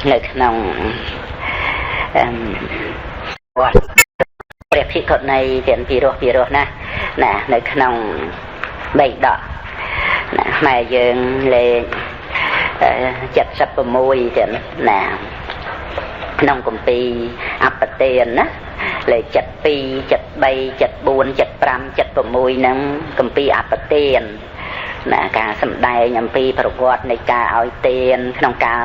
នៅក្នុងវត្តព្រះភិក្ខុនីទាំងពីរោះណាណានៅក្នុងបៃដកណាខ្មែរយើងលេខ76ទាំងណាក្នុងគម្ពីរអបទានណាលេខ72 73 74 75 76ហ្នឹងគម្ពីរអបទានណាការសម្ដែងអំពីប្រវត្តិនៃការឲ្យទានក្នុងកាល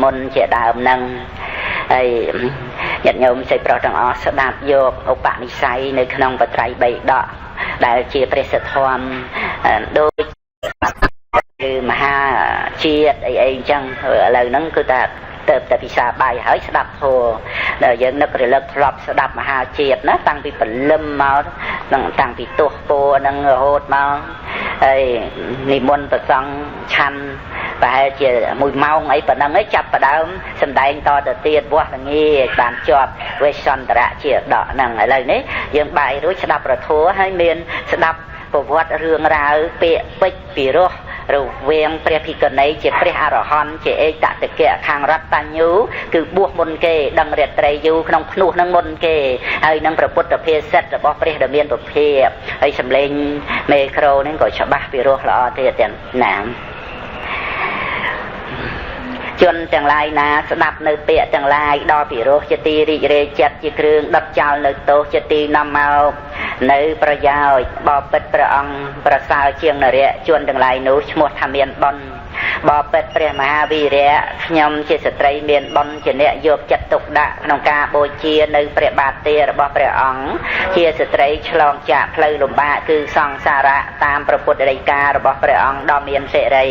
មុនជាដើមហ្នឹងហើយញាតិញោមសិស្សប្រុសទាំងអស់ស្ដាប់យកឧបនិស្ស័យនៅក្នុងបត្រៃបៃដកដែលជាព្រះសទ្ធំដូចគឺមហាជាតិអីអញ្ចឹងឥឡូវហ្នឹងគឺថាទៅតែពិសាបាយហើយស្ដាប់ធម៌ដែលយើងនឹករលឹកធ្លាប់ស្ដាប់មហាជាតិណាតាំងពីព្រលឹមមកតាំងពីទោះពោហ្នឹងរហូតមកហើយនិមន្តប្រសង់ឆាន់ប្រហែលជា1ម៉ោងអីប៉ុណ្ណឹងឯងចាប់ផ្ដើមសម្ដែងតទៅទៀតវាស់ល្ងាបានជាប់វេសន្តរៈជាដកហ្នឹងឥឡូវនេះយើងបាយរួចស្ដាប់ប្រធัวហើយមានស្ដាប់ប្រវត្តិរឿងរ៉ាវពាក្យពេចន៍ពីរោះរវាងព្រះភិក្ខុនីជាព្រះអរហន្តជាឯកតកៈខាងរតញ្ញូគឺបួសមុនគេដឹងរាត្រីយូក្នុងភ្នោះនឹងមុនគេហើយនឹងព្រះពុទ្ធភាសិតរបស់ព្រះដែលមានពភាហើយសម្លេងមេក្រូនេះក៏ច្បាស់ពីរោះល្អទៀតទាំងណាជនទាំងឡាយណាស្ដាប់នៅពាក្យទាំងឡាយដល់ពីរោះជាទីរីករាយចិត្តជាគ្រឿងដុតចោលនៅទោសជាទីនាំមកនៅប្រយោជន៍បបិទ្ធព្រះអង្គប្រសើរជាងនរៈជនទាំងឡាយនោះឈ្មោះថាមានបុណ្យបបិទ្ធព្រះមហាវីរៈខ្ញុំជាស្ត្រីមានបុណ្យជាអ្នកយកចិត្តទុកដាក់ក្នុងការបូជានៅព្រះបាទទេរបស់ព្រះអង្គជាស្ត្រីឆ្លងចាកផ្លូវលំបាកគឺសង្សារៈតាមព្រះពុទ្ធដីការបស់ព្រះអង្គដ៏មានសិរី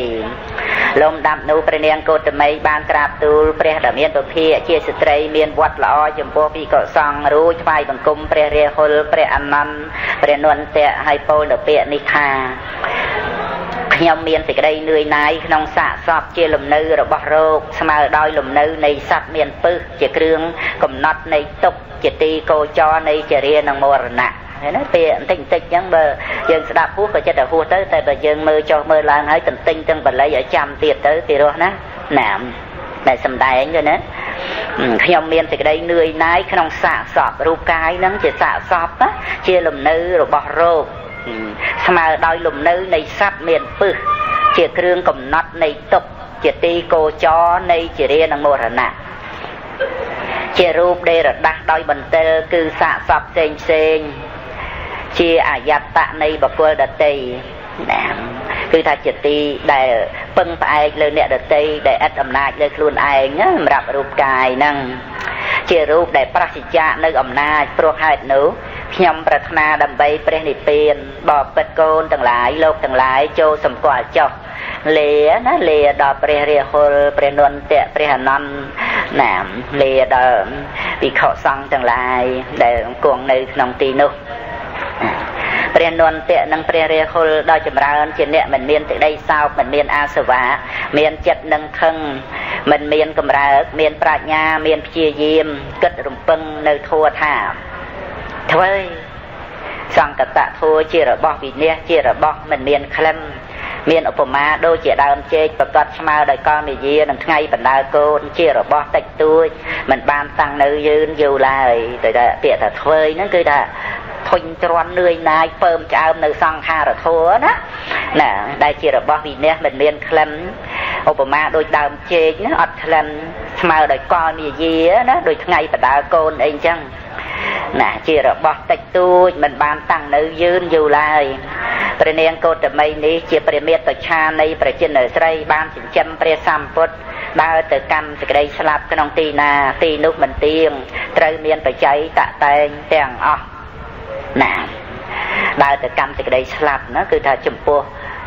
លំដាប់នោះព្រះនាងកោតមីបានក្រាបទូលព្រះដ៏មានពភាជាស្ត្រីមានវត្តល្អចំពោះភិក្ខុសង្ឃរួចថ្វាយបង្គំព្រះរាហុលព្រះអនន្តព្រះនន្តៈហើយពោលដល់ពាក្យនេះថាខ្ញុំមានសេចក្តីនឿយណាយក្នុងសាកសពជាលំនៅរបស់រោគស្មើដោយលំនៅនៃសត្វមានពឹសជាគ្រឿងកំណត់នៃទុក្ខជាទីកោចរនៃចរិយានិងមរណៈហ្នឹងណាពេលបន្តិចអញ្ចឹងបើយើងស្ដាប់ហួសក៏ចិត្តតែហួសទៅតែបើយើងមើលចុះមើលឡើងហើយទន្ទិញទាំងបល័យឲ្យចាំទៀតទៅពីរោះណាណាមដែលសំដែងទៅណាខ្ញុំមានសេចក្តីនឿយណាយក្នុងសាកសពរូបកាយហ្នឹងជាសាកសពណាជាលំនៅរបស់រោគស្មើដោយលំនៅនៃសត្វមានពឹសជាគ្រឿងកំណត់នៃទុក្ខជាទីកោចរនៃចរិយានិងមរណៈជារូបដែលរដាស់ដោយបន្ទិលគឺសាកសពផ្សេងជាអាយត្តៈនៃបុគ្គលដតីណាគឺថាជាទីដែលពឹងផ្អែកលើអ្នកដតីដែលឥតអំណាចលើខ្លួនឯងណាសម្រាប់រូបកាយហ្នឹងជារូបដែលប្រសិជ្ជៈនៅអំណាចព្រោះហេតុនោះខ្ញុំប្រាថ្នាដើម្បីព្រះនិព្វានបបិទ្ធកូនទាំងឡាយលោកទាំងឡាយចូលសម្គាល់ចុះលាណាលាដល់ព្រះរាហុលព្រះនន្តៈព្រះអនន្តណាមលាដល់ភិក្ខុសង្ឃទាំងឡាយដែលគង់នៅក្នុងទីនោះព្រះនន្តៈនិងព្រះរាហុលដ៏ចម្រើនជាអ្នកមិនមានសេចក្តីសោកមិនមានអាសវៈមានចិត្តនឹងខឹងមិនមានកម្រើកមានប្រាជ្ញាមានព្យាយាមគិតរំពឹងនៅធម៌ថាធ្វើសង្កតធម៌ជារបស់វិន័យជារបស់មិនមានក្លិនមានឧបមាដូចជាដើមចេកប្រកាសស្មើដោយកលនិយានឹងថ្ងៃបណ្ដើកូនជារបស់តិចតួចមិនបានតាំងនៅយឺនយូរឡើយតែពាក្យថាធ្វើហ្នឹងគឺថាធុញទ្រាន់នឿយណាយពើមឆ្អើមនៅសង្ខារធម៌ណាដែលជារបស់វិន័យមិនមានក្លិនឧបមាដូចដើមចេកណាអត់ក្លិនស្មើដោយកលនិយាណាដូចថ្ងៃបណ្ដើកូនអីចឹងណាជារបស់តិចតួចមិនបានតាំងនៅយឺនយូរឡើយព្រះនាងកោតមីនេះជាព្រះមេត្តាឆានៃព្រះចិនស្រីបានចិញ្ចឹមព្រះសម្ពុទ្ធដើរទៅកម្មសេចក្តីស្លាប់ក្នុងទីណាទីនោះមិនទៀងត្រូវមានបច្ច័យតតែងទាំងអស់ណាដើរទៅកម្មសេចក្តីស្លាប់ណាគឺថាចំពោះ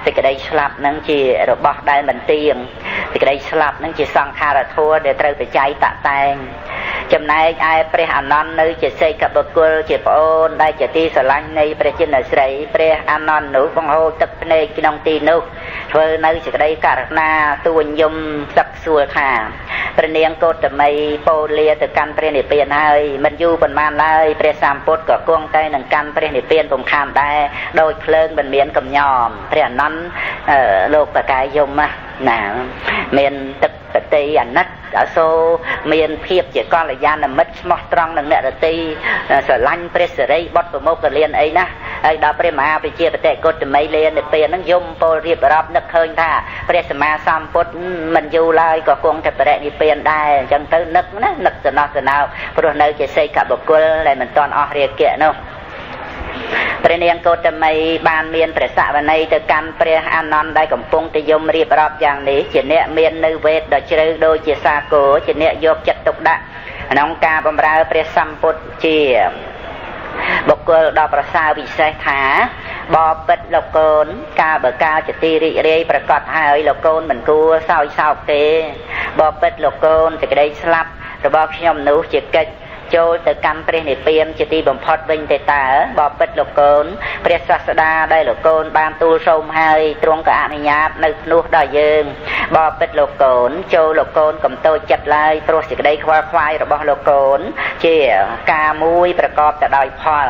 សេចក្តីស្លាប់ហ្នឹងជារបស់ដែលមិនទៀងសេចក្តីស្លាប់ហ្នឹងជាសង្ខារធម៌ដែលត្រូវបច្ច័យតតែងចំណែកឯព្រះអនន្តនៅជាសេកបុគ្គលជាប្អូនដែលជាទីស្រឡាញ់នៃព្រះចិនស្រីព្រះអនន្តនោះបង្ហូរទឹកភ្នែកក្នុងទីនោះធ្វើនៅសេចក្តីករណាទួញយំសឹកសួលថាព្រះនាងកោតមីពោលាទៅកាន់ព្រះនិព្វានហើយមិនយូរប៉ុន្មានឡើយព្រះសម្ពុទ្ធក៏គង់តែនឹងកាន់ព្រះនិព្វានពុំខានដែរដោយភ្លើងមិនមានកំញោមព្រះអនន្តលោកបកាយយំណាមានទឹក បតីអាណិតអសូរមានភាពជាកល្យាណមិត្តស្មោះត្រង់នឹងអ្នករតីស្រឡាញ់ព្រះសិរីបុត្រប្រមុខកលៀនអីណាហើយដល់ព្រះមហាវិជាបតិកុតមីលានទៅពេលហ្នឹងយំពលរៀបរាប់នឹកឃើញថាព្រះសម្មាសម្ពុទ្ធមិនយូរឡើយក៏គង់តែបរិនិព្វានដែរអញ្ចឹងទៅនឹកណានឹកសំណោះសំណោព្រោះនៅជាសេកបុគ្គលដែលមិនទាន់អស់រាគៈនោះព្រះនាងកោតមីបានមានព្រះសវន័យទៅកាន់ព្រះអានន្ទដែលកំពុងតែយំរៀបរាប់យ៉ាងនេះជាអ្នកមាននៅវេទដ៏ជ្រៅដូចជាសាគរជាអ្នកយកចិត្តទុកដាក់ក្នុងការបម្រើព្រះសម្ពុទ្ធជាបុគ្គលដ៏ប្រសើរវិសេសថាបបិទ្ធលោកកូនកាលបើកាលជាទីរីករាយប្រកបហើយលោកកូនមិនគួរសោយសោកទេបបិទ្ធលោកកូនសេចក្តីស្លាប់របស់ខ្ញុំនោះជាកិច្ចចូលទៅកាន់ព្រះនិព្វានជាទីបំផុតវិញទេតើបបិទ្ធលោកកូនព្រះសាស្តាដែលលោកកូនបានទូលសូមហើយទ្រង់ក៏អនុញ្ញាតនៅភ្នោះដល់យើងបបិទ្ធលោកកូនចូលលោកកូនកុំតូចចិត្តឡើយព្រោះសេចក្តីខ្វល់ខ្វាយរបស់លោកកូនជាការមួយប្រកបទៅដោយផល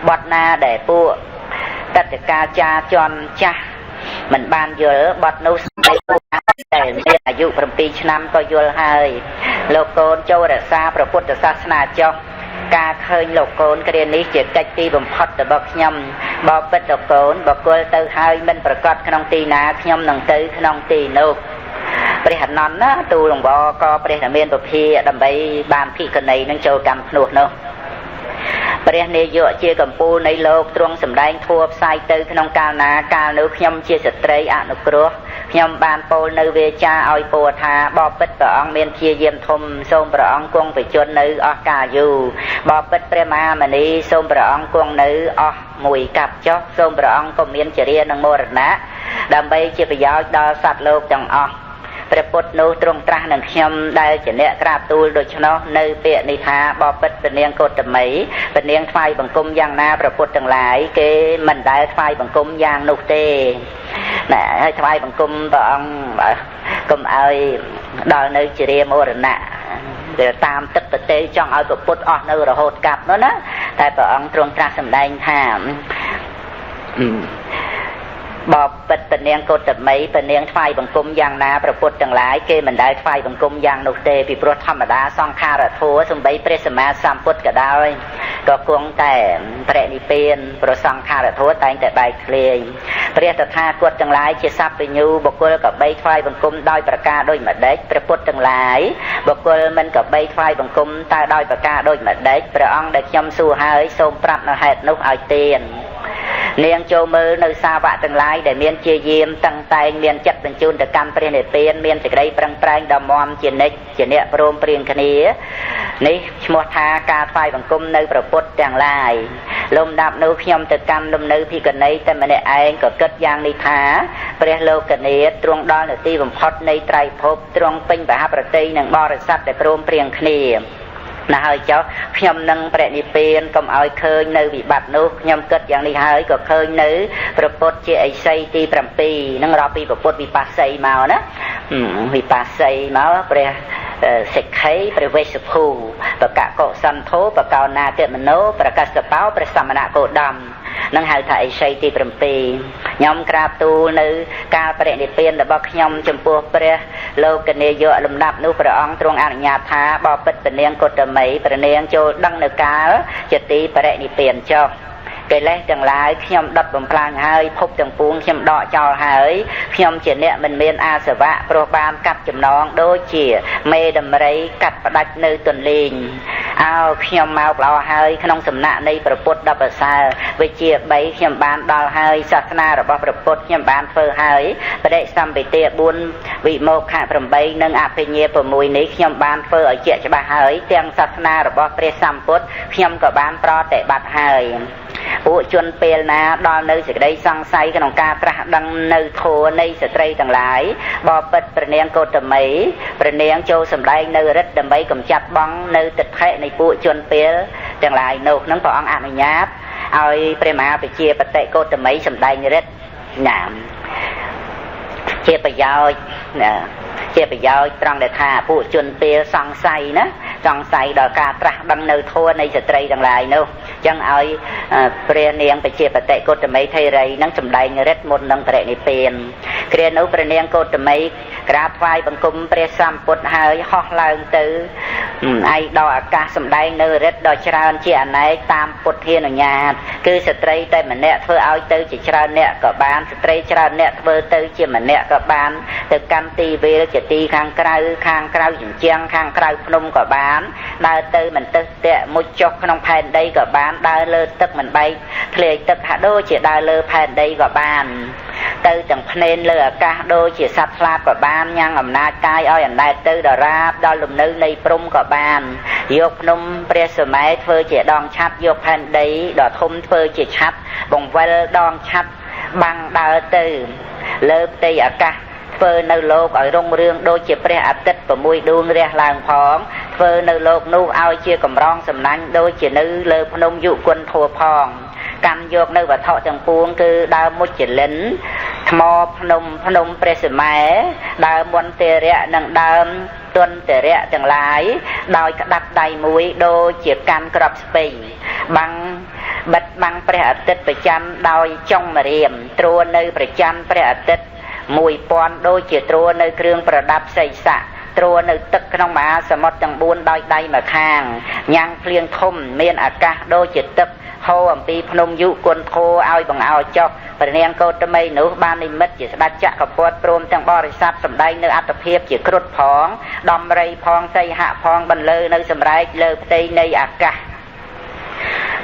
បទណាដែលពួកតតកាចាជន់ចាស់មិនបានយល់បទនោះស្ដីពួកដែលមានអាយុ7ឆ្នាំក៏យល់ហើយលោកកូនចូលរក្សាព្រះពុទ្ធសាសនាចុះការឃើញលោកកូនគ្រានេះជាកិច្ចទីបំផុតរបស់ខ្ញុំបបិទ្ធលោកកូនបកគលទៅហើយមិនប្រកាសក្នុងទីណាខ្ញុំនឹងទៅក្នុងទីនោះព្រះអនន្តណាទូលង្វរក៏ព្រះរាមាពភាដើម្បីបានភិក្ខុនីនឹងចូលកម្មភ្នោះនោះព្រះនាយកជាកម្ពូលនៃលោកទ្រង់សម្ដែងធัวផ្សាយទៅក្នុងកាលណាកាលនោះខ្ញុំជាស្ត្រីអនុគ្រោះខ្ញុំបានពោលនៅវាចាឲ្យពោលថាបបិទ្ធព្រះអង្គមានព្យាយាមធំសូមព្រះអង្គគង់ប្រជជននៅអស់កាលយូរបបិទ្ធព្រះមហាមុនីសូមព្រះអង្គគង់នៅអស់មួយកាប់ចុះសូមព្រះអង្គក៏មានចរិយានិងមរណៈដើម្បីជាប្រយោជន៍ដល់សត្វលោកទាំងអស់ព្រះពុទ្ធនោះទ្រង់ត្រាស់នឹងខ្ញុំដែលជាអ្នកក្រាបទូលដូច្នោះនៅពាក្យនេះថាបបិទ្ធព្រះនាងកោតមីព្រះនាងថ្វាយបង្គំយ៉ាងណាព្រះពុទ្ធទាំងឡាយគេមិនដែលថ្វាយបង្គំយ៉ាងនោះទេណែហើយថ្វាយបង្គំព្រះអង្គកុំឲ្យដល់នៅជារាមរណៈវាតាមទឹកប្រទេសចង់ឲ្យព្រះពុទ្ធអស់នៅរហូតកាប់នោះណាតែព្រះអង្គទ្រង់ត្រាស់សម្ដែងថាបបិទ្ធព្រះនាងកោតមីព្រះនាងថ្វាយបង្គំយ៉ាងណាព្រះពុទ្ធទាំងឡាយគេមិនដែលថ្វាយបង្គំយ៉ាងនោះទេពីព្រោះធម្មតាសង្ខារធัวសំបីព្រះសម្មាសម្ពុទ្ធក៏ដោយក៏គង់តែបរិនិព្វានប្រសង្ខារធัวតែងតែបែកធ្លាយព្រះតថាគតទាំងឡាយជាសัพពញ្ញូបុគ្គលក៏បីថ្វាយបង្គំដោយប្រការដូចម្ដេចព្រះពុទ្ធទាំងឡាយបុគ្គលមិនក៏បីថ្វាយបង្គំតើដោយប្រការដូចម្ដេចព្រះអង្គដែលខ្ញុំសួរហើយសូមប្រាប់នៅហេតុនោះឲ្យទាននាងចូលមើលនៅសាវកទាំងឡាយដែលមានជាយាមតឹងតែងមានចិត្តបញ្ជូនទៅកាន់ព្រះនិព្វានមានសេចក្តីប្រឹងប្រែងដ៏មាំជានិច្ចជាអ្នកព្រមព្រៀងគ្នានេះឈ្មោះថាការថ្វាយបង្គំនៅព្រះពុទ្ធទាំងឡាយលំដាប់នោះខ្ញុំទៅកាន់លំនៅភិក្ខុនីតែម្នាក់ឯងក៏គិតយ៉ាងនេះថាព្រះលោកនាថទ្រង់ដល់នៅទីបំផុតនៃត្រៃភពទ្រង់ពេញបហប្រតិនឹងបរិស័ទដែលព្រមព្រៀងគ្នាណាហើយចុះខ្ញុំនឹងប្រនិព្វានកុំឲ្យឃើញនៅវិបត្តិនោះខ្ញុំគិតយ៉ាងនេះហើយក៏ឃើញនៅព្រះពុទ្ធជាអិសីទី7នឹងរាប់ពីព្រះពុទ្ធវិបស្សីមកណាវិបស្សីមកព្រះសិក្ខីព្រះវេស្សភូបកកុសន្ធោបកោណាគមនោប្រកាសបោព្រះសមណគោតមនឹងហៅថាអិសីទី7ខ្ញុំក្រាបទូលនៅការបរិនិព្វានរបស់ខ្ញុំចំពោះព្រះលោកនាយកលំដាប់នោះព្រះអង្គទ្រង់អនុញ្ញាតថាបបិទ្ធព្រះនាងកោតមីព្រះនាងចូលដឹងនៅកាលជាទីបរិនិព្វានចុះកិលេសទាំងឡាយខ្ញុំដុតបំផ្លាញហើយភពទាំងពួងខ្ញុំដកចោលហើយខ្ញុំជាអ្នកមិនមានអាសវៈព្រោះបានកាត់ចំណងដូចជាមេដំរីកាត់ផ្ដាច់នៅទន្លេងអើខ្ញុំមកល្អហើយក្នុងសំណាក់នៃព្រះពុទ្ធដ៏ប្រសើរវិជ្ជា3ខ្ញុំបានដល់ហើយសាសនារបស់ព្រះពុទ្ធខ្ញុំបានធ្វើហើយបដិសម្បទា4វិមោខៈ8និងអភិញ្ញា6នេះខ្ញុំបានធ្វើឲ្យជាក់ច្បាស់ហើយទាំងសាសនារបស់ព្រះសម្ពុទ្ធខ្ញុំក៏បានប្រតិបត្តិហើយពួកជនពេលណាដល់នៅសេចក្តីសង្ស័យក្នុងការត្រាស់ដឹងនៅធម៌នៃស្ត្រីទាំងឡាយបបិទ្ធព្រះនាងកោតមីព្រះនាងចូលសម្ដែងនៅរិទ្ធដើម្បីកម្ចាត់បង់នៅទិដ្ឋិនៃពួកជនពេលទាំងឡាយនោះនឹងព្រះអង្គអនុញ្ញាតឲ្យព្រះមហាវិជាបតិកោតមីសម្ដែងរិទ្ធណាមជាប្រយោជន៍ត្រង់ដែលថាពួកជនពេលសង្ស័យណា សង្ស័យដល់ការត្រាស់ដឹងនៅធម៌នៃស្ត្រីទាំងឡាយនោះចឹងឲ្យព្រះនាងបជាបតិកុតមីថេរីនឹងសម្ដែងរិទ្ធមុននឹងបរិនិព្វានគ្រានោះព្រះនាងកុតមីក្រាបថ្វាយបង្គំព្រះសម្ពុទ្ធហើយហោះឡើងទៅឯដល់អាកាសសម្ដែងនៅរិទ្ធដ៏ច្រើនជាអនេកតាមពុទ្ធានុញ្ញាតគឺស្ត្រីតែម្នាក់ធ្វើឲ្យទៅជាច្រើនអ្នកក៏បានស្ត្រីច្រើនអ្នកធ្វើទៅជាម្នាក់ក៏បានទៅកាន់ទីវាលជាទីខាងក្រៅជញ្ជាំងខាងក្រៅភ្នំក៏បានដើរទៅមិនទៅតាក់មុជចុះក្នុងផែនដីក៏បានដើរលើទឹកមិនបែកធ្លាយទឹកហាក់ដូចជាដើរលើផែនដីក៏បានទៅទាំងភ្នែនលើអាកាសដូចជាសត្វស្លាបក៏បានញ៉ាំងអំណាចកាយឲ្យអណ្ដែតទៅដល់រាបដល់លំនៅនៃព្រំក៏បានយកភ្នំព្រះសុមេរុធ្វើជាដងឆ័ត្រយកផែនដីដ៏ធំធ្វើជាឆ័ត្របង្វិលដងឆ័ត្របាំងដើរទៅលើផ្ទៃអាកាសធ្វើនៅលោកឲ្យរុងរឿងដូចជាព្រះអាទិត្យ6ដួងរះឡើងផងធ្វើនៅលោកនោះឲ្យជាកម្រងសំណាញ់ដូចជានៅលើភ្នំយុគន្ធធัวផងកាន់យកនៅវត្ថុទាំងពួងគឺដើមមុចលិនថ្មភ្នំព្រះសុមេរុដើមមន្តរៈនិងដើមទន្តរៈទាំងឡាយដោយក្តាប់ដៃមួយដូចជាកាន់ក្របស្ពៃបាំងបិទបាំងព្រះអាទិត្យប្រច័ណ្ឌដោយចុងម្រាមត្រួនៅប្រច័ណ្ឌព្រះអាទិត្យ1000ដូចជាត្រួនៅគ្រឿងប្រដាប់សីស័កត្រួនៅទឹកក្នុងមហាសមុទ្រទាំង4ដោយដៃម្ខាងញ៉ាំងភ្លៀងធំមានអាកាសដូចជាទឹកហូរអំពីភ្នំយុគន្ធធឲ្យបង្អោចុះព្រះនាងកោតមីនោះបាននិមិត្តជាស្ដេចចក្រពត្តិព្រមទាំងបរិស័ទសម្ដែងនៅអត្តភាពជាគ្រុឌផងដំរីផងសីហៈផងបន្លឺនៅសម្រែកលើផ្ទៃនៃអាកាស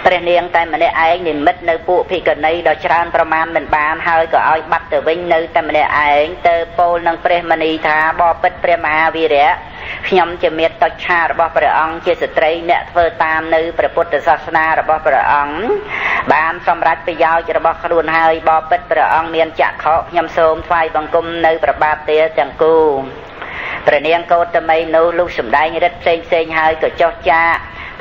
ព្រះនាងតែម្នាក់ឯងនិមិត្តនៅពួកភិក្ខុនីដ៏ច្រើនប្រមាណមិនបានហើយក៏ឲ្យបាត់ទៅវិញនៅតែម្នាក់ឯងទៅពោលនឹងព្រះមនីថាបបិទ្ធព្រះមហាវីរៈខ្ញុំជាមេត្តាឆារបស់ព្រះអង្គជាស្ត្រីអ្នកធ្វើតាមនៅព្រះពុទ្ធសាសនារបស់ព្រះអង្គបានសម្រេចប្រយោជន៍របស់ខ្លួនហើយបបិទ្ធព្រះអង្គមានចក្ខុខ្ញុំសូមថ្វាយបង្គំនៅព្រះបាទទាទាំងគូព្រះនាងកោតមីនោះលុះសម្ដែងរិទ្ធផ្សេងហើយក៏ចុះចាក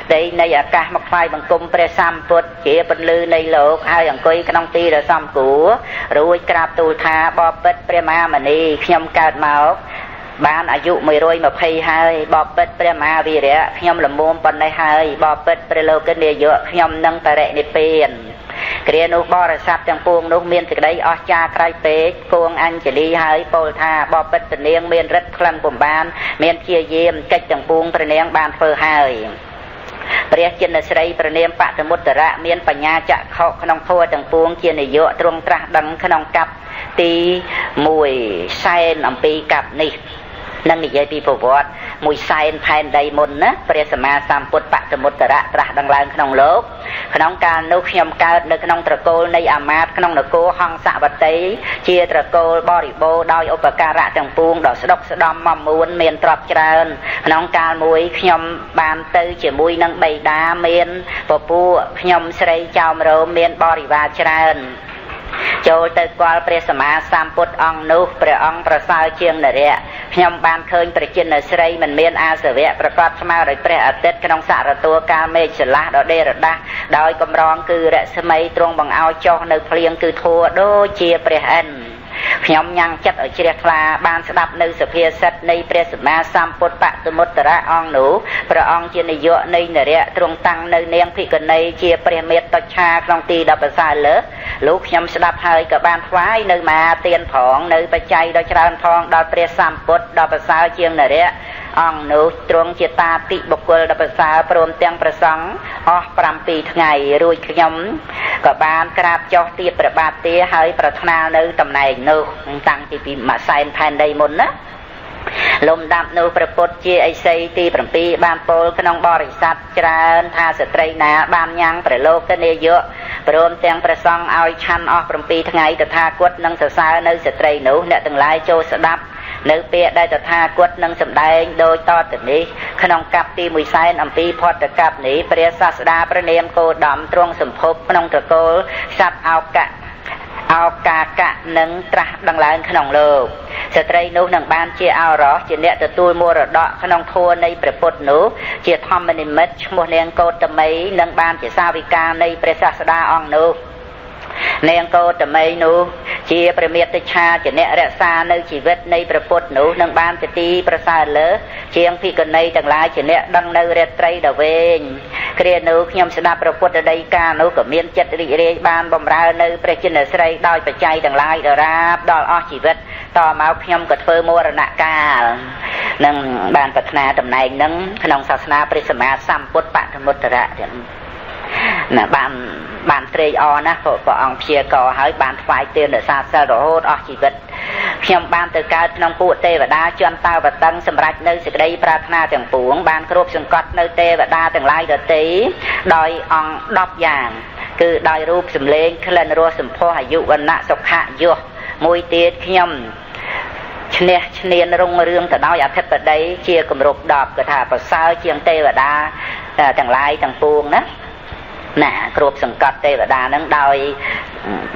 ផ្ទៃនៃអាកាសមកថ្វាយបង្គំព្រះសម្ពុទ្ធជាពន្លឺនៃលោកហើយអង្គុយក្នុងទីដ៏សមគួររួចក្រាបទូលថាបបិទ្ធព្រះមហាមុនីខ្ញុំកើតមកបានអាយុ120ហើយបបិទ្ធព្រះមហាវីរៈខ្ញុំល្មមប៉ុណ្ណេះហើយបបិទ្ធព្រះលោកនាយកខ្ញុំនឹងបរិនិព្វានគ្រានោះបរិស័ទទាំងពួងនោះមានសេចក្តីអស្ចារ្យក្រៃពេកគួងអញ្ជលីហើយពោលថាបបិទ្ធនាងមានរិទ្ធក្លិនពំបានមានព្យាយាមកិច្ចទាំងពួងព្រះនាងបានធ្វើហើយព្រះចិនស្រីព្រះនាមបតមុត្តរៈមានបញ្ញាចក្ខុក្នុងធម៌ទាំងពួងជានាយកទ្រង់ត្រាស់ដឹងក្នុងកັບទី1សែនអំពីកັບនេះនឹងនិយាយពីប្រវត្តិ1សែនផែនដីមុនណាព្រះសម្មាសម្ពុទ្ធបតមុត្តរៈត្រាស់ដឹងឡើងក្នុងលោកក្នុងកាលនោះខ្ញុំកើតនៅក្នុងត្រកូលនៃអាមាត្យក្នុងនគរហង្សវតីជាត្រកូលបរិបូរដោយឧបការៈទាំងពួងដ៏ស្ដុកស្ដំមមួនមានទ្រព្យច្រើនក្នុងកាលមួយខ្ញុំបានទៅជាមួយនឹងបិតាមានពពួកខ្ញុំស្រីចៅមរោមមានបរិវារច្រើនចូលទៅគាល់ព្រះសម្មាសម្ពុទ្ធអង្គនោះព្រះអង្គប្រសើរជាងនរៈខ្ញុំបានឃើញព្រះចិនស្រីមិនមានអាសវៈប្រកបស្មើដោយព្រះអាទិត្យក្នុងសរតួកាលមេឃឆ្លាស់ដ៏ដេរដាស់ដោយកម្រងគឺរស្មីទ្រង់បង្អោចចុះនៅភ្លៀងគឺធัวដូចជាព្រះឥន្ទខ្ញុំញ៉ាំងចិត្តឲ្យជ្រះថ្លាបានស្ដាប់នៅសភាសិទ្ធនៃព្រះសម្មាសម្ពុទ្ធបតមុត្តរៈអង្គនោះព្រះអង្គជានាយកនៃនរៈទ្រង់តាំងនៅនាងភិក្ខុនីជាព្រះមេត្តាឆាក្នុងទីដ៏ប្រសើរលើសលោកខ្ញុំស្ដាប់ហើយក៏បានថ្វាយនៅមហាទានផងនៅបច្ច័យដ៏ច្រើនផងដល់ព្រះសម្ពុទ្ធដ៏ប្រសើរជាងនរៈអង្គនោះទ្រង់ជាតាតិបុគ្គលដ៏ប្រសើរព្រមទាំងប្រសង់អស់7ថ្ងៃរួចខ្ញុំក៏បានក្រាបចុះទៀតព្រះបាទទាហើយប្រាថ្នានៅតំណែងនោះតាំងពីមួយសែនផែនដីមុនណាលំដាប់នោះព្រះពុទ្ធជាឥសីទី7បានពោលក្នុងបរិស័ទច្រើនថាស្ត្រីណាបានញ៉ាំងព្រះលោកនាយកព្រមទាំងព្រះសង្ឃឲ្យឆាន់អស់7ថ្ងៃតថាគតនឹងសរសើរនៅស្ត្រីនោះអ្នកទាំងឡាយចូលស្ដាប់នៅពេលដែលតថាគតនឹងសម្ដែងដោយតទៅនេះក្នុងកັບទី1សែនអំពីផតកັບនេះព្រះសាស្តាព្រះនាមគោតមទ្រង់សម្ភពក្នុងត្រកូលសត្វអោកាកៈនឹងត្រាស់ដឹងឡើងក្នុងលោកស្ត្រីនោះនឹងបានជាអរោះជាអ្នកទទួលមរតកក្នុងធម៌នៃព្រះពុទ្ធនោះជាធម្មនិមិត្តឈ្មោះនាងកោតមីនឹងបានជាសាវិកានៃព្រះសាស្តាអង្គនោះ នាងកោតមីនោះជាព្រះមេត្តាឆាជាអ្នករក្សានៅជីវិតនៃព្រះពុទ្ធនោះនឹងបានជាទីប្រសើរលើជាងភិក្ខុនីទាំងឡាយជាអ្នកដឹងនៅរាត្រីដ៏វែងគ្រានោះខ្ញុំស្ដាប់ព្រះពុទ្ធដីកានោះក៏មានចិត្តរីករាយបានបម្រើនៅព្រះចិនស្រីដោយបច្ច័យទាំងឡាយដរាបដល់អស់ជីវិតតមកខ្ញុំក៏ធ្វើមរណកាលនឹងបានប្រាថ្នាតំណែងនឹងក្នុងសាសនាព្រះសម្មាសម្ពុទ្ធបរមត្តរៈណាបានត្រេកអរណាស់ព្រះអង្គព្យាករហើយបានថ្វាយទានរក្សាសិលរហូតអស់ជីវិតខ្ញុំបានទៅកើតក្នុងពួកទេវតាជន់តាវតឹងសម្រាប់នៅសេចក្តីប្រាថ្នាទាំងពួងបានគ្រប់សង្កត់នៅទេវតាទាំងឡាយដទៃដោយអង្គ10យ៉ាងគឺដោយរូបសម្លេងក្លិនរសសម្ផស្សអាយុវណ្ណៈសុខៈយសមួយទៀតខ្ញុំឈ្នះឈ្នានរុងរឿងទៅដោយអធិបតីជាគម្រប់10គឺថាប្រសើរជាងទេវតាទាំងឡាយទាំងពួងណាគ្រប់សង្កត់ទេវតានឹងដោយ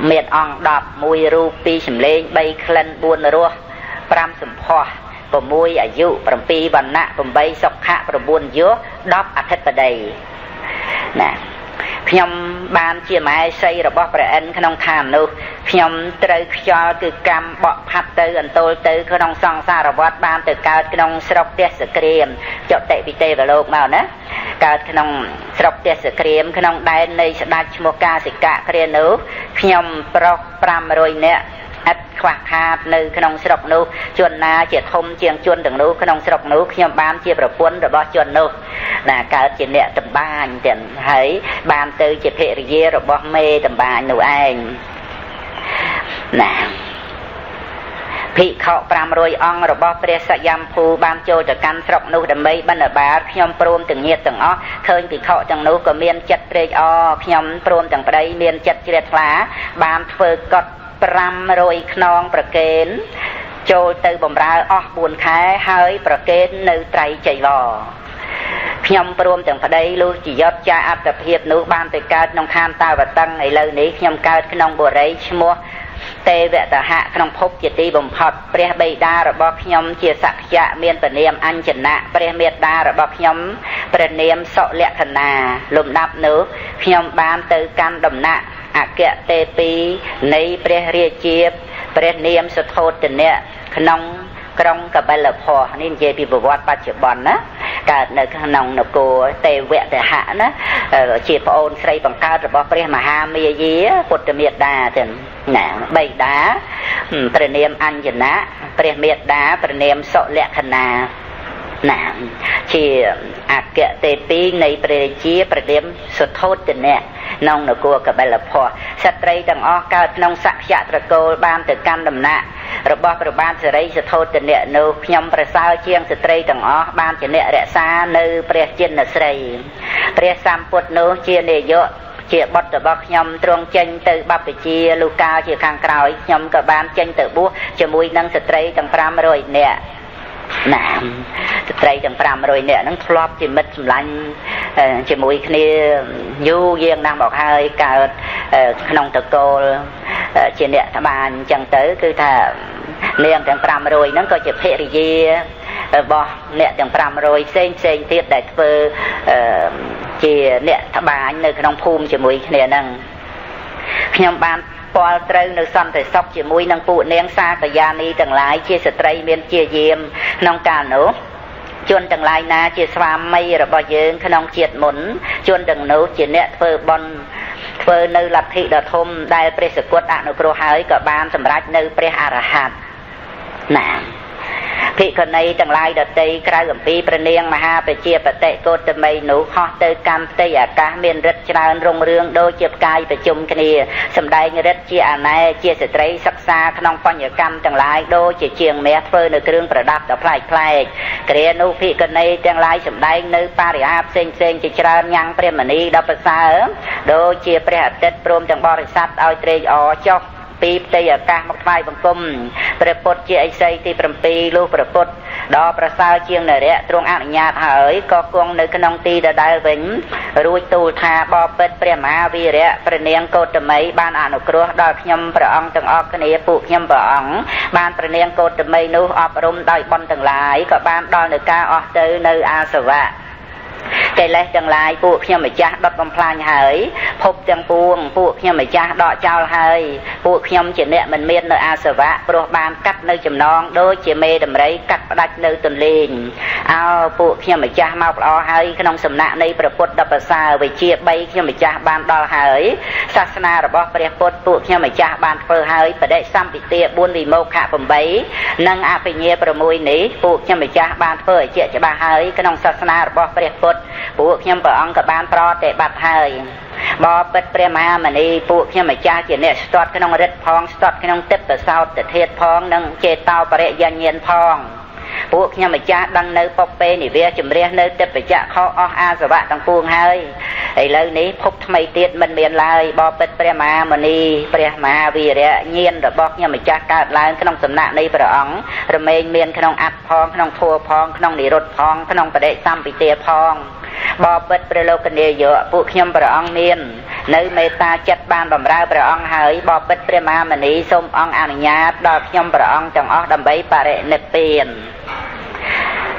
មានអង្គ10 1រូប2សម្លេង3ក្លិន4រស5សម្ផស្ស6អាយុ7វណ្ណៈ8សុខៈ9យស10អធិបតីណាខ្ញុំបានជាមហេសីរបស់ព្រះអិនក្នុងឋាននោះខ្ញុំត្រូវខ្យល់គឺកម្មបក់ផាត់ទៅអន្ទល់ទៅក្នុងសង្សារវដ្តបានទៅកើតក្នុងស្រុកទេសក្រៀមចតិវិទេវលោកមកណាកើតក្នុងស្រុកទេសក្រៀមក្នុងដែននៃស្ដេចឈ្មោះកាសិកៈគ្រានោះខ្ញុំប្រុស500នាក់ឥតខ្វះខាតនៅក្នុងស្រុកនោះជនណាជាធំជាងជនទាំងនោះក្នុងស្រុកនោះខ្ញុំបានជាប្រពន្ធរបស់ជននោះណាកើតជាអ្នកតម្បាញទាំងហើយបានទៅជាភរិយារបស់មេតម្បាញនោះឯងណាភិក្ខុ500អង្គរបស់ព្រះសយំភូបានចូលទៅកាន់ស្រុកនោះដើម្បីបិណ្ឌបាតខ្ញុំព្រមទាំងញាតិទាំងអស់ឃើញភិក្ខុទាំងនោះក៏មានចិត្តត្រេកអរខ្ញុំព្រមទាំងប្តីមានចិត្តជ្រះថ្លាបានធ្វើកត់500ខ្នងប្រកេនចូលទៅបម្រើអស់4ខែហើយប្រកេននៅត្រៃចីវរខ្ញុំព្រមទាំងប្តីលុះជាយត់ចាអត្តភាពនោះបានទៅកើតក្នុងឋានតាវតឹងឥឡូវនេះខ្ញុំកើតក្នុងបុរីឈ្មោះទេវតហៈក្នុងភពជាទីបំផុតព្រះបិតារបស់ខ្ញុំជាសក្យៈមានព្រះនាមអញ្ជណៈព្រះមេត្តារបស់ខ្ញុំព្រះនាមសុលក្ខណាលំដាប់នោះខ្ញុំបានទៅកាន់ដំណាក់អគ្គទេពីនៃព្រះរាជាព្រះនាមសទ្ធោទនៈក្នុងក្រុងកបិលភ័នេះនិយាយពីប្រវត្តិបច្ចុប្បន្នណាកើតនៅក្នុងនគរទេវតហៈណាជាប្អូនស្រីបង្កើតរបស់ព្រះមហាមាយាពុទ្ធមេត្តាទាំងណាបិតាព្រះនាមអញ្ជណៈព្រះមេត្តាព្រះនាមសុលក្ខណាណាជាអគ្គទេពីនៃព្រះរាជាព្រះនាមសទ្ធោទនៈក្នុងនគរកបិលភ័ស្ត្រីទាំងអស់កើតក្នុងសក្យត្រកូលបានទៅកាន់ដំណាក់របស់ព្រះបាទសិរីសទ្ធោទនៈនោះខ្ញុំប្រសើរជាងស្ត្រីទាំងអស់បានជាអ្នករក្សានៅព្រះចិនស្រីព្រះសម្ពុទ្ធនោះជានាយកជាបុត្ររបស់ខ្ញុំទ្រង់ចេញទៅបព្វជិលូកាជាខាងក្រោយខ្ញុំក៏បានចេញទៅបួសជាមួយនឹងស្ត្រីទាំង500នាក់ណាស្ត្រីទាំង500នាក់ហ្នឹងធ្លាប់ជាមិត្តសម្លាញ់ជាមួយគ្នាយូរយាងណាស់មកហើយកើតក្នុងតកូលជាអ្នកត្បាញអញ្ចឹងទៅគឺថានាងទាំង500ហ្នឹងក៏ជាភរិយារបស់អ្នកទាំង500ផ្សេងទៀតដែលធ្វើជាអ្នកត្បាញនៅក្នុងភូមិជាមួយគ្នាហ្នឹងខ្ញុំបានពាល់ត្រូវនៅសន្តិសុខជាមួយនឹងពួកនាងសាកយានីទាំងឡាយជាស្ត្រីមានជាយាមក្នុងកាលនោះជនទាំងឡាយណាជាស្វាមីរបស់យើងក្នុងជាតិមុនជនទាំងនោះជាអ្នកធ្វើបុណ្យធ្វើនៅលទ្ធិដ៏ធំដែលព្រះសកុតអនុគ្រោះហើយក៏បានសម្រេចនៅព្រះអរហន្តណាភិក្ខុនីទាំងឡាយដទៃក្រៅអំពីព្រះនាងមហាបជាបតិកោតមីនោះហោះទៅកាន់ផ្ទៃអាកាសមានរិទ្ធច្រើនរុងរឿងដូចជាផ្កាយប្រជុំគ្នាសម្ដែងរិទ្ធជាអាណែជាស្ត្រីសិក្សាក្នុងបញ្ញកម្មទាំងឡាយដូចជាជាងមាសធ្វើនៅគ្រឿងប្រដាប់ដ៏ប្លែកគ្រានោះភិក្ខុនីទាំងឡាយសម្ដែងនៅបរិយាផ្សេងជាច្រើនញ៉ាំងព្រះមនីដ៏ប្រសើរដូចជាព្រះអាទិត្យព្រមទាំងបរិស័ទឲ្យត្រេកអរចុះពីផ្ទៃអាកាសមកថ្វាយបង្គំព្រះពុទ្ធជាឥសីទី7លុះព្រះពុទ្ធដ៏ប្រសើរជាងនរៈទ្រង់អនុញ្ញាតហើយក៏គង់នៅក្នុងទីដដែលវិញរួចទូលថាបបិទ្ធព្រះមហាវីរៈព្រះនាងកោតមីបានអនុគ្រោះដល់ខ្ញុំព្រះអង្គទាំងអស់គ្នាពួកខ្ញុំព្រះអង្គបានព្រះនាងកោតមីនោះអប់រំដោយបុណ្យទាំងឡាយក៏បានដល់នៅការអស់ទៅនៅអាសវៈ កិលេសទាំងឡាយពួកខ្ញុំម្ចាស់ដុតបំផ្លាញហើយភពទាំងពួងពួកខ្ញុំម្ចាស់ដកចោលហើយពួកខ្ញុំជាអ្នកមិនមាននៅអាសវៈព្រោះបានកាត់នៅចំណងដូចជាមេដំរីកាត់ផ្ដាច់នៅទន្លេងអើពួកខ្ញុំម្ចាស់មកល្អហើយក្នុងសំណាក់នៃព្រះពុទ្ធដ៏ប្រសើរវិជ្ជា3ខ្ញុំម្ចាស់បានដល់ហើយសាសនារបស់ព្រះពុទ្ធពួកខ្ញុំម្ចាស់បានធ្វើហើយបដិសម្ពិទា4វិមោក្ខ8និងអភិញ្ញា6នេះពួកខ្ញុំម្ចាស់បានធ្វើឲ្យជាក់ច្បាស់ហើយក្នុងសាសនារបស់ព្រះពុទ្ធពួកខ្ញុំព្រះអង្គក៏បានប្រតិបត្តិហើយបបិទ្ធព្រះមហាមុនីពួកខ្ញុំម្ចាស់ជាអ្នកស្ទាត់ក្នុងរិទ្ធផងស្ទាត់ក្នុងទិដ្ឋសោតធាតុផងនិងចេតោបរិយញ្ញាណផងពួកខ្ញុំម្ចាស់ដឹងនៅពុពេនិវាជំរះនៅទិដ្ឋបច្ចៈខុសអស់អាសវៈទាំងពួងហើយឥឡូវនេះភពថ្មីទៀតមិនមានឡើយបបិទ្ធព្រះមហាមុនីព្រះមហាវីរៈញាណរបស់ខ្ញុំម្ចាស់កើតឡើងក្នុងសំណាក់នៃព្រះអង្គរមែងមានក្នុងអត្តផងក្នុងធัวផងក្នុងនិរុទ្ធផងក្នុងបដិសម្ពិទាផងបបិទ្ធព្រះលោកនាយកពួកខ្ញុំព្រះអង្គមាននៅមេត្តាចិត្តបានបម្រើព្រះអង្គហើយបបិទ្ធព្រះមហាមុនីសូមអង្គអនុញ្ញាតដល់ខ្ញុំព្រះអង្គទាំងអស់ដើម្បីបរិនិព្វាន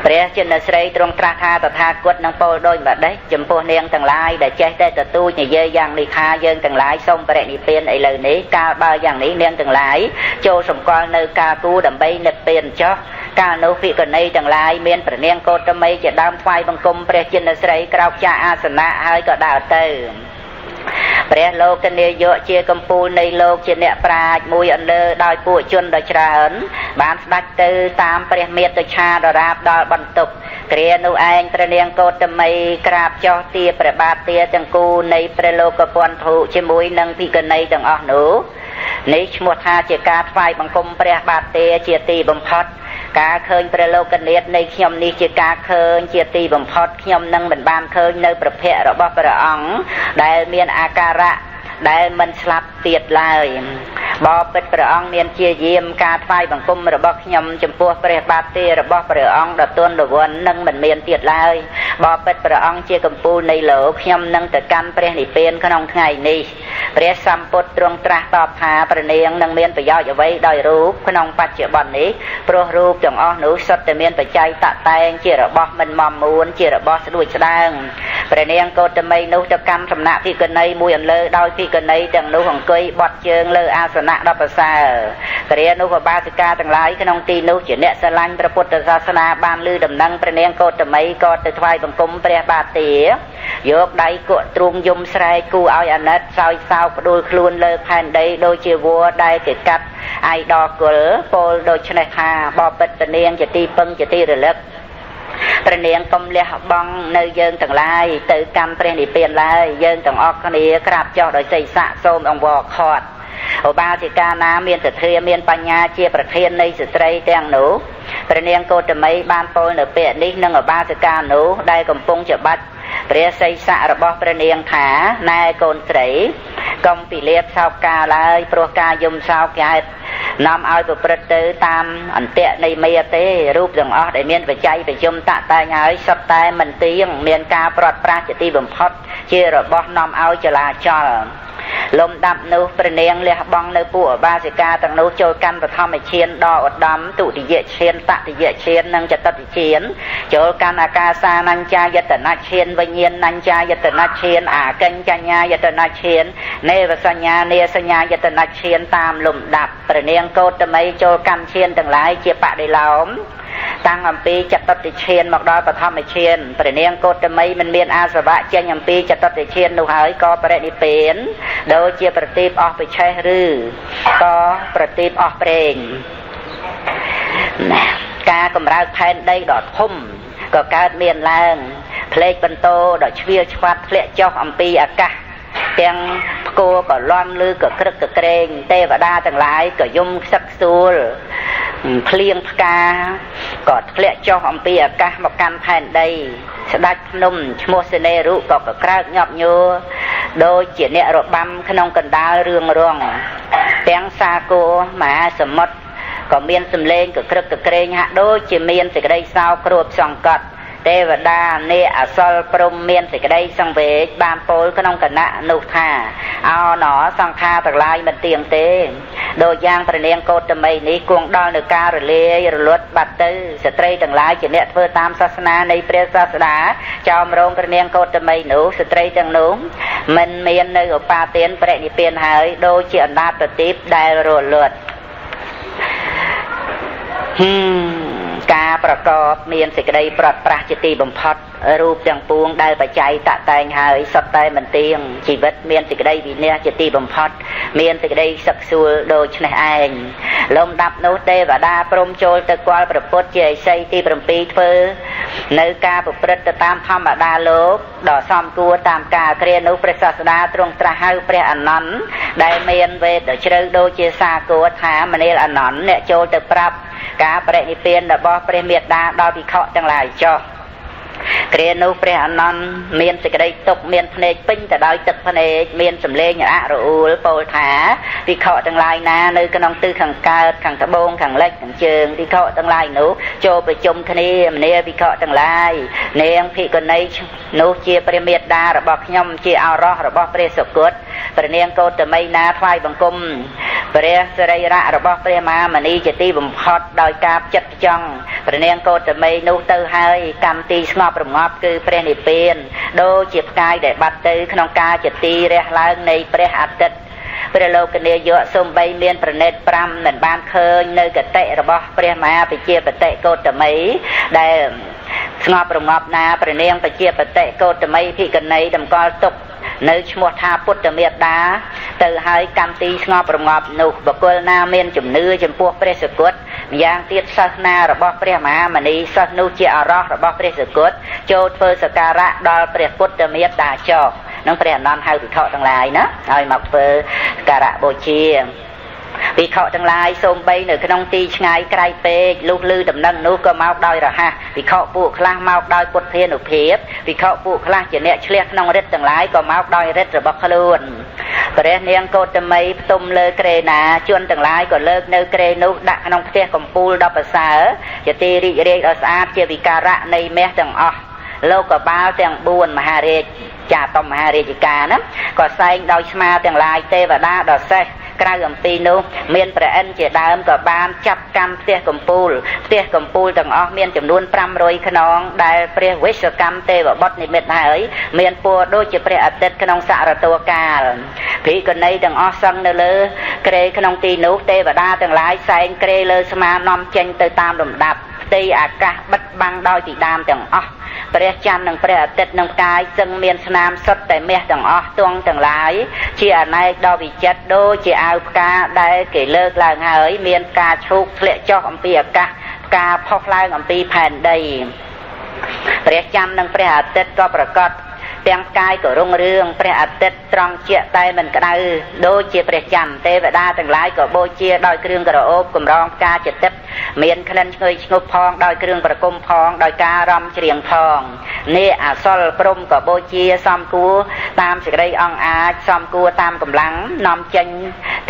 ព្រះចិនស្រីទ្រង់ត្រាស់ថាតថាគតនឹងពោលដូចម្ដេចចំពោះនាងទាំងឡាយដែលចេះតែទទូចនិយាយយ៉ាងនេះថាយើងទាំងឡាយសូមបរិនិព្វានឥឡូវនេះកាលបើយ៉ាងនេះនាងទាំងឡាយចូលសម្គាល់នៅការគូដើម្បីនិព្វានចុះកាលនោះភិក្ខុនីទាំងឡាយមានព្រះនាងកោតមីជាដើមថ្វាយបង្គំព្រះចិនស្រីក្រោកចាកអាសនៈហើយក៏ដើរទៅព្រះលោកនាយកជាកម្ពូលនៃលោកជាអ្នកប្រាជ្ញមួយអន្លើដោយពួកជនដ៏ច្រើនបានស្ដេចទៅតាមព្រះមេត្តាឆាដរាបដល់បន្ទប់គ្រានោះឯងព្រះនាងកោតមីក្រាបចុះទាព្រះបាទទាទាំងគូនៃព្រះលោកពន្ធធុជាមួយនឹងភិក្ខុនីទាំងអស់នោះនេះឈ្មោះថាជាការថ្វាយបង្គំព្រះបាទទាជាទីបំផុតការឃើញព្រះលោកនាថនៃខ្ញុំនេះជាការឃើញជាទីបំផុតខ្ញុំនឹងមិនបានឃើញនៅព្រះភ័ក្ត្ររបស់ព្រះអង្គដែលមានអាការៈដែលមិនស្លាប់ទៀតឡើយបបិទ្ធព្រះអង្គមានជាយាមការថ្វាយបង្គំរបស់ខ្ញុំចំពោះព្រះបាទទេរបស់ព្រះអង្គដ៏ទន់រវ័ននឹងមិនមានទៀតឡើយបបិទ្ធព្រះអង្គជាកម្ពូលនៃលោកខ្ញុំនឹងទៅកាន់ព្រះនិព្វានក្នុងថ្ងៃនេះព្រះសម្ពុទ្ធទ្រង់ត្រាស់តបថាព្រះនាងនឹងមានប្រយោជន៍អ្វីដោយរូបក្នុងបច្ចុប្បន្ននេះព្រោះរូបទាំងអស់នោះសុទ្ធតែមានបច្ច័យតតែងជារបស់មិនមមមួនជារបស់ស្ដួចស្ដាងព្រះនាងកោតមីនោះទៅកាន់សំណាក់ភិក្ខុនីមួយអន្លើដោយភិក្ខុនីទាំងនោះអង្គុយបត់ជើងលើអាសនៈដ៏ប្រសើរគ្រានោះឧបាសិកាទាំងឡាយក្នុងទីនោះជាអ្នកស្រឡាញ់ព្រះពុទ្ធសាសនាបានឮដំណឹងព្រះនាងកោតមីក៏ទៅថ្វាយបង្គំព្រះបាទទាយកដៃគក់ទ្រូងយំស្រែកគូឲ្យអាណិតសោយសោកផ្ដួលខ្លួនលើផែនដីដូចជាវัวដែលគេកាត់ឯដកគល់ពោលដូច្នេះថាបបិទ្ធព្រះនាងជាទីពឹងជាទីរលឹកព្រះនាងកុំលះបង់នៅយើងទាំងឡាយទៅកម្មព្រះនិព្វានឡើយយើងទាំងអស់គ្នាក្រាបចុះដោយសេចក្ដីសូមអង្វរខត់ឧបាសិកាណាមានសទ្ធាមានបញ្ញាជាប្រធាននៃស្ត្រីទាំងនោះព្រះនាងកោតមីបានពោលនៅពាក្យនេះនឹងឧបាសិកានោះដែលកំពុងច្បាច់ព្រះសីស័ករបស់ព្រះនាងថាណែកូនស្រីកុំពិលាបសោកការឡើយព្រោះការយំសោកកើតនាំឲ្យប្រព្រឹត្តទៅតាមអន្ទាក់នៃមេទេរូបទាំងអស់ដែលមានបច្ច័យប្រជុំតាក់តែងហើយសុទ្ធតែមិនទៀងមានការប្រត់ប្រាស់ជាទីបំផុតជារបស់នាំឲ្យចលាចលលំដាប់នោះព្រះនាងលះបង់នៅពួកឧបាសិកាទាំងនោះចូលកាន់បឋមឈានដ៏ឧត្តមទុតិយឈានតតិយឈាននិងចតុតិឈានចូលកាន់អាកាសានញ្ចាយតនឈានវិញ្ញាណញ្ចាយតនឈានអាកញ្ចញ្ញាយតនឈាននេវសញ្ញានេសញ្ញាយតនឈានតាមលំដាប់ព្រះនាងកោតមីចូលកាន់ឈានទាំងឡាយជាបដិឡោមតាំងអំពីចតុតិឈានមកដល់បឋមឈានព្រះនាងកោតមីមិនមានអាសវៈចេញអំពីចតុតិឈាននោះហើយក៏បរិនិព្វានដូចជាប្រទីបអស់បិឆេះឬក៏ប្រទីបអស់ប្រេងការកម្រើកផែនដីដ៏ធំក៏កើតមានឡើងផ្លេកបន្ទោដ៏ជ្វាលឆ្វាត់ធ្លាក់ចុះអំពីអាកាសទាំងផ្គរក៏លន់ឬក៏ក្រឹកក៏ក្រែងទេវតាទាំងឡាយក៏យំខ្សឹកខ្សួលភ្លៀងផ្កាក៏ធ្លាក់ចុះអំពីអាកាសមកកាន់ផែនដីស្ដេចភ្នំឈ្មោះសេនេរុក៏ក្រើកញាប់ញ័រដូចជាអ្នករបាំក្នុងកណ្ដាលរឿងរងទាំងសាគរមហាសមុទ្រក៏មានសម្លេងក៏ក្រឹកក៏ក្រែងហាក់ដូចជាមានសេចក្តីសោកគ្របសង្កត់ ទេវតានេអសលព្រំមានសេចក្តីសង្វេគបានពោលក្នុងគណៈនោះថាអោណោសង្ខារទាំងឡាយមិនទៀងទេដូចយ៉ាងព្រះនាងកោតមីនេះគង់ដល់នៅការរលាយរលត់បាត់ទៅស្ត្រីទាំងឡាយជាអ្នកធ្វើតាមសាសនានៃព្រះសាស្តាចោមរងព្រះនាងកោតមីនោះស្ត្រីទាំងនោះមិនមាននៅឧបាទានបរិនិព្វានហើយដូចជាអណ្ដាតប្រទីបដែលរលត់ការប្រកបមានសេចក្តីប្រត់ប្រាស់ជាទីបំផុតរូបទាំងពួងដែលបច្ច័យតតែងហើយសុទ្ធតែមិនទៀងជីវិតមានសេចក្តីវិន័យជាទីបំផុតមានសេចក្តីសឹកសួលដូចនេះឯងលំដាប់នោះទេវតាព្រមចូលទៅគាល់ព្រះពុទ្ធជាឥសីទី7ធ្វើនៅការប្រព្រឹត្តទៅតាមធម្មតាលោកដ៏សមគួរតាមការគ្រានោះព្រះសាស្តាទ្រង់ត្រាស់ហៅព្រះអនន្តដែលមានវេទដ៏ជ្រៅដូចជាសាគរថាមនាលអនន្តអ្នកចូលទៅប្រាប់ការបរិនិព្វានរបស់ព្រះមេត្តាដល់ភិក្ខុទាំងឡាយចុះគ្រានោះព្រះអនន្តមានសេចក្តីទុក្ខមានភ្នែកពេញទៅដោយទឹកភ្នែកមានសម្លេងអរអ៊ូលពោលថាភិក្ខុទាំងឡាយណានៅក្នុងទិសខាងកើតខាងត្បូងខាងលិចខាងជើងភិក្ខុទាំងឡាយនោះចូលប្រជុំគ្នាមនាភិក្ខុទាំងឡាយនាងភិក្ខុនីនោះជាព្រះមេត្តារបស់ខ្ញុំជាឱរសរបស់ព្រះសុគតព្រះនាងកោតមីណាថ្វាយបង្គំព្រះសរីរៈរបស់ព្រះមហាមុនីជាទីបំផុតដោយការចិត្តចង់ព្រះនាងកោតមីនោះទៅហើយកម្មទីស្ងប់រងាប់គឺព្រះនិព្វានដូចជាផ្កាយដែលបាត់ទៅក្នុងការជាទីរះឡើងនៃព្រះអាទិត្យព្រះលោកនាយកសំបីមានប្រណិត5មិនបានឃើញនៅគតិរបស់ព្រះមហាបជាបតិកោតមីដែលស្ងប់រងាប់ណាព្រះនាងបជាបតិកោតមីភិក្ខុនីតម្កល់ទុកនៅឈ្មោះថាពុទ្ធមេត្តាទៅហើយកម្មទីស្ងប់រងាប់នោះបុគ្គលណាមានជំនឿចំពោះព្រះសកុតម្យ៉ាងទៀតសិស្សណារបស់ព្រះមហាមុនីសិស្សនោះជាអរោះរបស់ព្រះសកុតចូលធ្វើសក្ការៈដល់ព្រះពុទ្ធមេត្តាចោនឹងព្រះអនន្តហៅភិក្ខុទាំងឡាយណាឲ្យមកធ្វើសក្ការៈបូជាភិក្ខុទាំងឡាយសូម្បីនៅក្នុងទីឆ្ងាយក្រៃពេកលុះឮដំណឹងនោះក៏មកដោយរហ័សភិក្ខុពួកខ្លះមកដោយពុទ្ធានុភាពភិក្ខុពួកខ្លះជាអ្នកឆ្លៀសក្នុងរិទ្ធទាំងឡាយក៏មកដោយរិទ្ធរបស់ខ្លួនព្រះនាងកោតមីផ្ទុំលើក្រេណាជនទាំងឡាយក៏លើកនៅក្រេនោះដាក់ក្នុងផ្ទះកំពូលដ៏ប្រសើរជាទីរីករាយដ៏ស្អាតជាវិការៈនៃមាសទាំងអស់លោកបាលទាំង4មហារាជចាតមហារាជការណាក៏សែងដោយស្មាទាំងឡាយទេវតាដ៏សេះក្រៅអំពីនោះមានព្រះឥន្ទជាដើមក៏បានចាប់កម្មផ្ទះកំពូលទាំងអស់មានចំនួន500ខ្នងដែលព្រះវិស្វកម្មទេវបុត្រនិមិត្តហើយមានពណ៌ដូចជាព្រះអាទិត្យក្នុងសរតួកាលភិក្ខុនីទាំងអស់សឹងនៅលើក្រេក្នុងទីនោះទេវតាទាំងឡាយសែងក្រេលើស្មានាំចេញទៅតាមលំដាប់ផ្ទៃអាកាសបិទបាំងដោយទីដាមទាំងអស់ព្រះច័ន្ទនិងព្រះអាទិត្យនិងផ្កាយសឹងមានស្នាមសុទ្ធតែមាសទាំងអស់ទង់ទាំងឡាយជាអនេកដ៏វិចិត្រដូចជាអាវផ្កាដែលគេលើកឡើងហើយមានផ្កាឈូកធ្លាក់ចុះអំពីអាកាសផ្កាផុសឡើងអំពីផែនដីព្រះច័ន្ទនិងព្រះអាទិត្យក៏ប្រកបទាំងផ្កាយក៏រុងរឿងព្រះអាទិត្យត្រង់ជាតែមិនក្តៅដូចជាព្រះច័ន្ទទេវតាទាំងឡាយក៏បូជាដោយគ្រឿងក្រអូបកម្រងផ្កាចិតិតមានក្លិនឈ្ងុយឈ្ងុបផងដោយគ្រឿងប្រគំផងដោយការរំច្រៀងផងនេះអសលព្រំក៏បូជាសំគួរតាមសេចក្តីអង្គអាចសំគួរតាមកម្លាំងនាំចេញ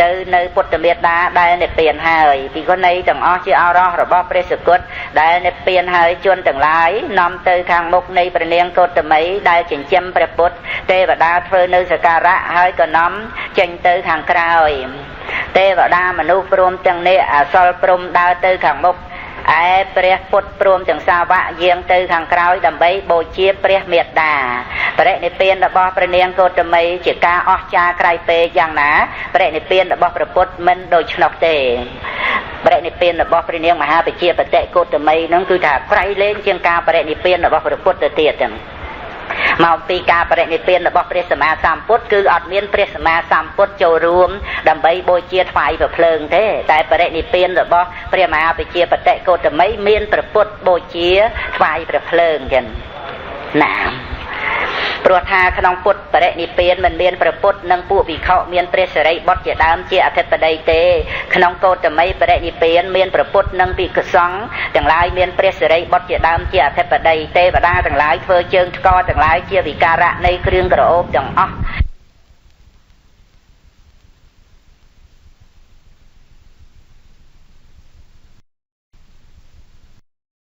ទៅនៅពុទ្ធមេត្តាដែលនិព្វានហើយភិក្ខុនីទាំងអស់ជាឱរសរបស់ព្រះសកុតដែលនិព្វានហើយជនទាំងឡាយនាំទៅខាងមុខនៃព្រះនាងកោតមីដែលចិញ្ចឹមព្រះពុទ្ធទេវតាធ្វើនៅសក្ការៈហើយក៏នាំចេញទៅខាងក្រោយទេវតាមនុស្សព្រមទាំងនេះអសលព្រំដើរទៅខាងមុខឯព្រះពុទ្ធព្រមទាំងសាវកយាងទៅខាងក្រោយដើម្បីបូជាព្រះមេត្តាបរិនិព្វានរបស់ព្រះនាងកោតមីជាការអស្ចារ្យក្រៃពេកយ៉ាងណាបរិនិព្វានរបស់ព្រះពុទ្ធមិនដូច្នោះទេបរិនិព្វានរបស់ព្រះនាងមហាបជាបតិកោតមីនឹងគឺថាក្រៃលែងជាងការបរិនិព្វានរបស់ព្រះពុទ្ធទៅទៀតចឹងមកពីការបរិនិព្វានរបស់ព្រះសម្មាសម្ពុទ្ធគឺអត់មានព្រះសម្មាសម្ពុទ្ធចូលរួមដើម្បីបូជាថ្វាយព្រះភ្លើងទេតែបរិនិព្វានរបស់ព្រះមហាបជាបតិកោតមីមានព្រះពុទ្ធបូជាថ្វាយព្រះភ្លើងចឹងណាព្រោះថាក្នុងពុទ្ធបរិនិព្វានមិនមានព្រះពុទ្ធនិងពួកវិខុមានព្រះសិរីបុត្រជាដើមជាអធិបតីទេក្នុងកោតមីបរិនិព្វានមានព្រះពុទ្ធនិងភិក្ខុសង្ឃទាំងឡាយមានព្រះសិរីបុត្រជាដើមជាអធិបតីទេវតាទាំងឡាយធ្វើជើងថ្កទាំងឡាយជាវិការៈនៃគ្រឿងក្រអូបទាំងអស់